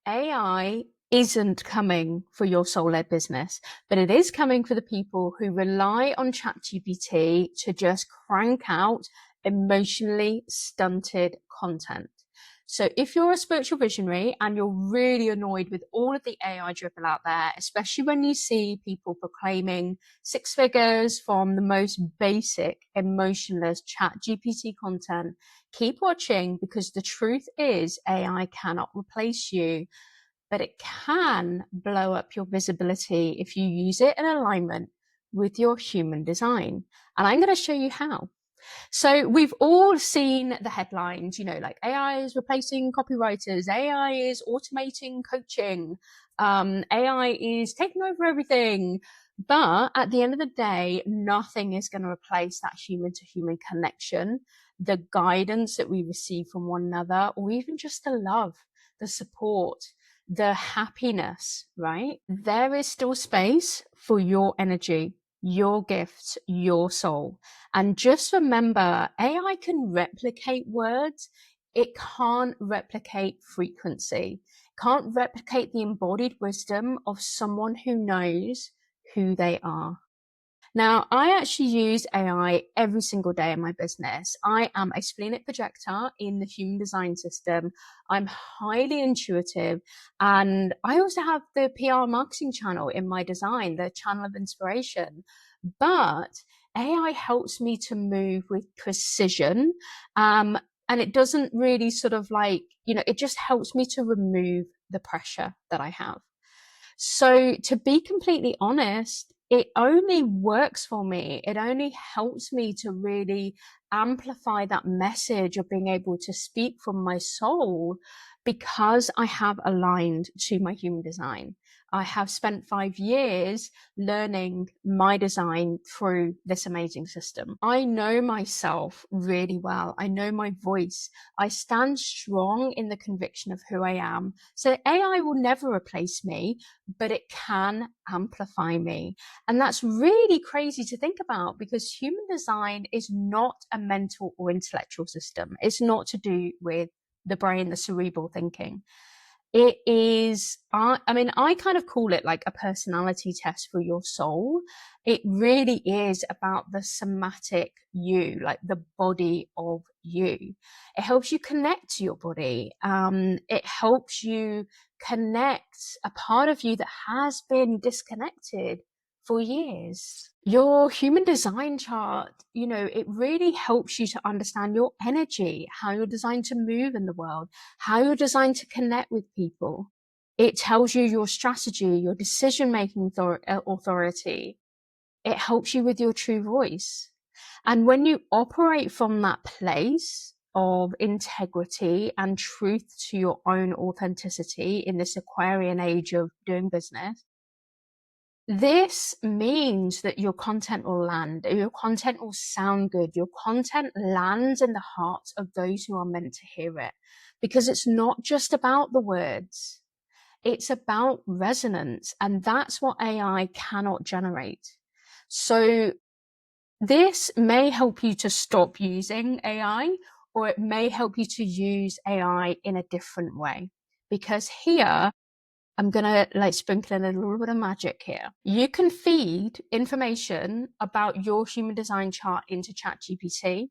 AI isn't coming for your soul-led business, but it is coming for the people who rely on ChatGPT to just crank out emotionally stunted content. So if you're a spiritual visionary and you're really annoyed with all of the AI dribble out there, especially when you see people proclaiming six figures from the most basic emotionless ChatGPT content, keep watching, because the truth is AI cannot replace you, but it can blow up your visibility if you use it in alignment with your human design. And I'm going to show you how. So we've all seen the headlines, like AI is replacing copywriters, AI is automating coaching, AI is taking over everything. But at the end of the day, nothing is going to replace that human to human connection, the guidance that we receive from one another, or even just the love, the support, the happiness, right? There is still space for your energy, your gifts, your soul. And just remember, AI can replicate words. It can't replicate frequency, can't replicate the embodied wisdom of someone who knows who they are. Now, I actually use AI every single day in my business. I am a splenic projector in the human design system. I'm highly intuitive, and I also have the PR marketing channel in my design, the channel of inspiration. But AI helps me to move with precision. And it doesn't really sort of it just helps me to remove the pressure that I have. So to be completely honest, it only works for me. It only helps me to really amplify that message of being able to speak from my soul, because I have aligned to my human design. I have spent 5 years learning my design through this amazing system. I know myself really well. I know my voice. I stand strong in the conviction of who I am. So AI will never replace me, but it can amplify me. And that's really crazy to think about, because human design is not a mental or intellectual system. It's not to do with the brain, the cerebral thinking. It is, I kind of call it like a personality test for your soul. It really is about the somatic you, like the body of you. It helps you connect to your body. It helps you connect a part of you that has been disconnected for years. Your human design chart, it really helps you to understand your energy, how you're designed to move in the world, how you're designed to connect with people. It tells you your strategy, your decision-making authority. It helps you with your true voice. And when you operate from that place of integrity and truth to your own authenticity in this Aquarian age of doing business, this means that your content will land, your content will sound good, your content lands in the hearts of those who are meant to hear it. Because it's not just about the words, it's about resonance, and that's what AI cannot generate. So this may help you to stop using AI, or it may help you to use AI in a different way. Because here, I'm going to sprinkle in a little bit of magic here. You can feed information about your human design chart into ChatGPT,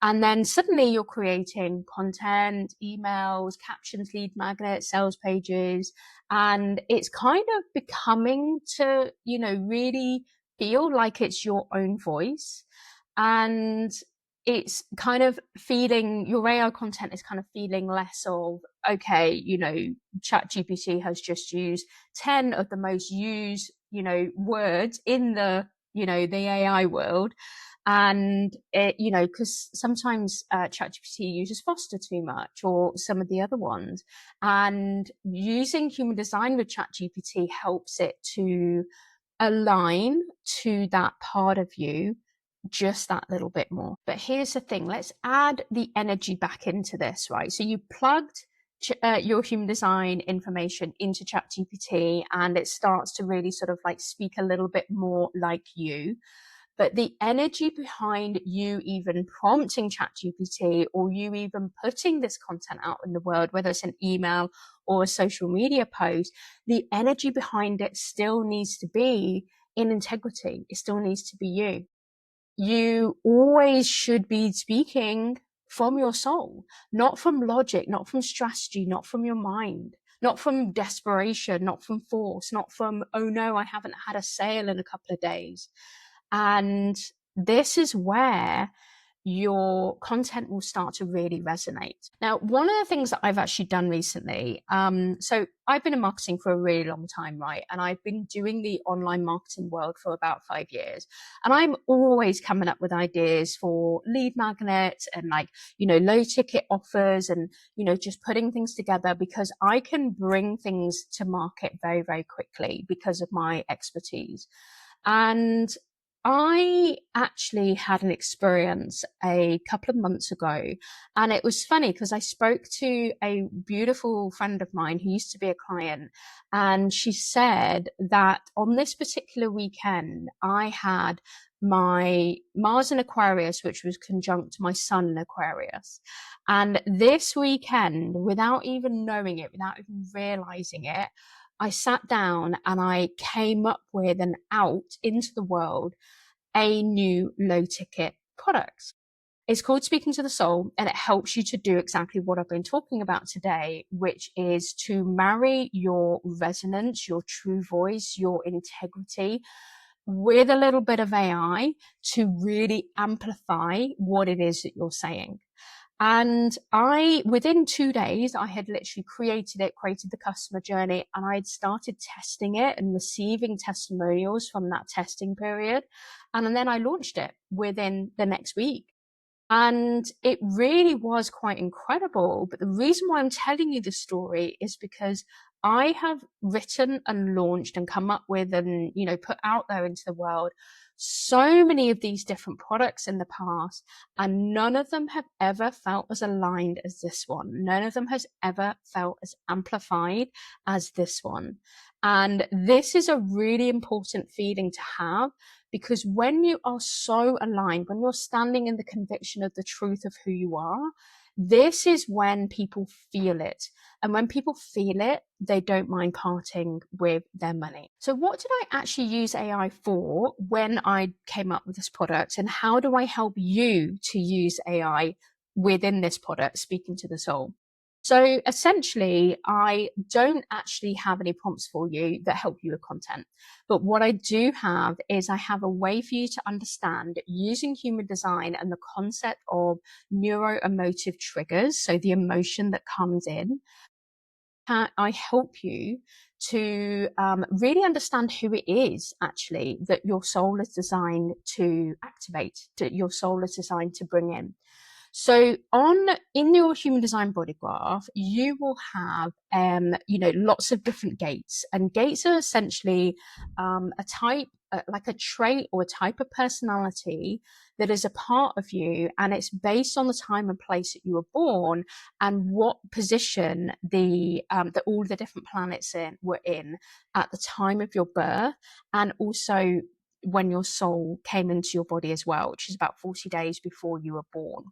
and then suddenly you're creating content, emails, captions, lead magnets, sales pages, and it's kind of becoming to, really feel like it's your own voice. And it's kind of feeling, your AI content is kind of feeling less of, okay, ChatGPT has just used 10 of the most used, words in the, the AI world. And it, because sometimes ChatGPT uses Foster too much, or some of the other ones. And using human design with ChatGPT helps it to align to that part of you just that little bit more. But here's the thing, let's add the energy back into this, right? So you plugged your human design information into ChatGPT, and it starts to really sort of speak a little bit more like you. But the energy behind you even prompting ChatGPT, or you even putting this content out in the world, whether it's an email or a social media post, the energy behind it still needs to be in integrity. It still needs to be you. You always should be speaking from your soul, not from logic, not from strategy, not from your mind, not from desperation, not from force, not from, oh no, I haven't had a sale in a couple of days. And this is where your content will start to really resonate. Now, one of the things that I've actually done recently, so I've been in marketing for a really long time, right? And I've been doing the online marketing world for about 5 years. And I'm always coming up with ideas for lead magnets and low ticket offers and, just putting things together because I can bring things to market very, very quickly because of my expertise. And I actually had an experience a couple of months ago, and it was funny because I spoke to a beautiful friend of mine who used to be a client, and she said that on this particular weekend, I had my Mars in Aquarius, which was conjunct my Sun in Aquarius. And this weekend, without even knowing it, without even realizing it, I sat down and I came up with and out into the world a new low ticket product. It's called Speaking to the Soul, and it helps you to do exactly what I've been talking about today, which is to marry your resonance, your true voice, your integrity with a little bit of AI to really amplify what it is that you're saying. And within 2 days, I had literally created the customer journey, and I had started testing it and receiving testimonials from that testing period. And then I launched it within the next week. And it really was quite incredible. But the reason why I'm telling you this story is because I have written and launched and come up with and, put out there into the world so many of these different products in the past, and none of them have ever felt as aligned as this one. None of them has ever felt as amplified as this one. And this is a really important feeling to have, because when you are so aligned, when you're standing in the conviction of the truth of who you are, this is when people feel it. And when people feel it, they don't mind parting with their money. So what did I actually use AI for when I came up with this product? And how do I help you to use AI within this product, Speaking to the Soul? So essentially, I don't actually have any prompts for you that help you with content. But what I do have is I have a way for you to understand using human design and the concept of neuroemotive triggers. So the emotion that comes in. I help you to really understand who it is actually that your soul is designed to activate, that your soul is designed to bring in. So in your human design body graph, you will have, lots of different gates, and gates are essentially a type, like a trait or a type of personality that is a part of you, and it's based on the time and place that you were born and what position that all the different planets were in at the time of your birth, and also when your soul came into your body as well, which is about 40 days before you were born.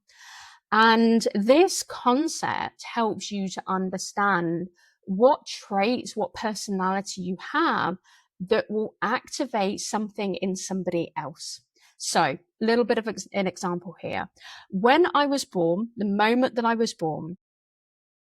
And this concept helps you to understand what traits, what personality you have that will activate something in somebody else. So a little bit of an example here. When I was born, the moment that I was born,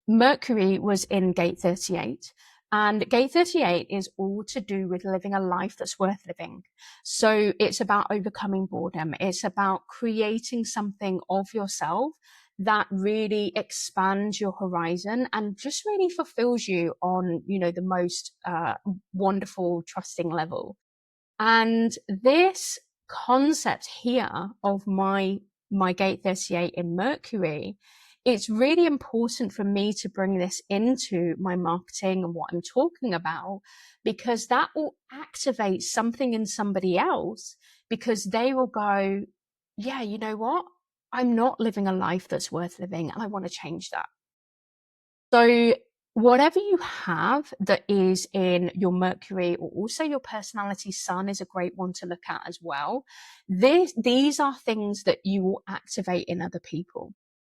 Mercury was in gate 38. And gate 38 is all to do with living a life that's worth living. So it's about overcoming boredom. It's about creating something of yourself that really expands your horizon and just really fulfills you on, the most wonderful, trusting level. And this concept here of my gate 38 in Mercury, it's really important for me to bring this into my marketing and what I'm talking about, because that will activate something in somebody else, because they will go, yeah, you know what? I'm not living a life that's worth living, and I want to change that. So whatever you have that is in your Mercury, or also your personality Sun is a great one to look at as well. These are things that you will activate in other people.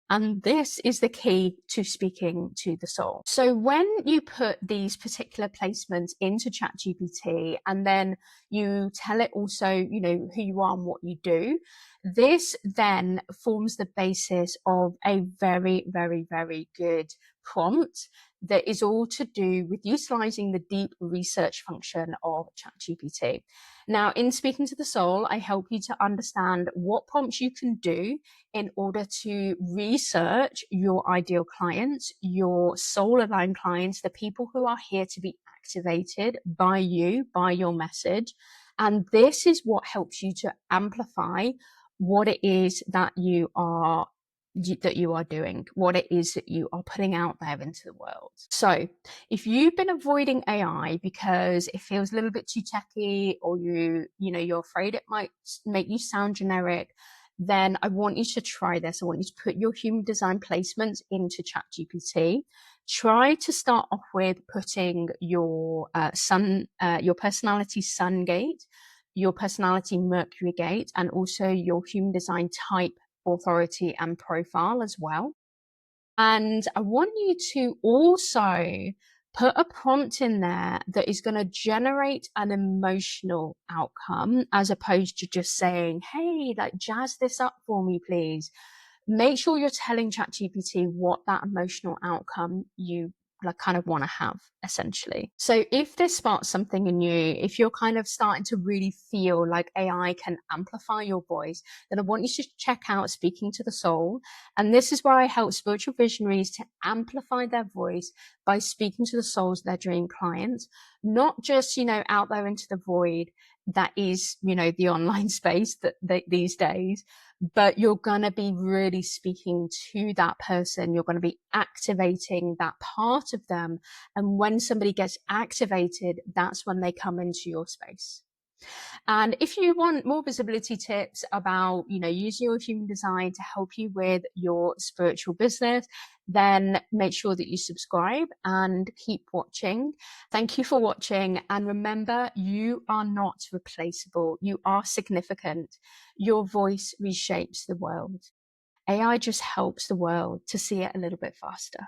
And this is the key to speaking to the soul. So when you put these particular placements into ChatGPT and then you tell it also, who you are and what you do, this then forms the basis of a very, very, very good prompt that is all to do with utilizing the deep research function of ChatGPT. Now, in speaking to the soul, I help you to understand what prompts you can do in order to research your ideal clients, your soul aligned clients, the people who are here to be activated by you, by your message. And this is what helps you to amplify what it is that you are doing, what it is that you are putting out there into the world. So if you've been avoiding AI because it feels a little bit too techy, or you're afraid it might make you sound generic, then I want you to try this. I want you to put your human design placements into ChatGPT. Try to start off with putting your your personality sun gate, your personality Mercury gate, and also your human design type, authority, and profile as well. And I want you to also put a prompt in there that is going to generate an emotional outcome, as opposed to just saying, hey, like, jazz this up for me, please. Make sure you're telling ChatGPT what that emotional outcome you kind of want to have, essentially. So if this sparks something in you, if you're kind of starting to really feel like AI can amplify your voice, then I want you to check out Speaking to the Soul. And this is where I help spiritual visionaries to amplify their voice by speaking to the souls of their dream clients, not just, out there into the void that is, the online space these days, but you're going to be really speaking to that person. You're going to be activating that part of them. And when somebody gets activated, that's when they come into your space. And if you want more visibility tips about, using your human design to help you with your spiritual business, then make sure that you subscribe and keep watching. Thank you for watching. And remember, you are not replaceable. You are significant. Your voice reshapes the world. AI just helps the world to see it a little bit faster.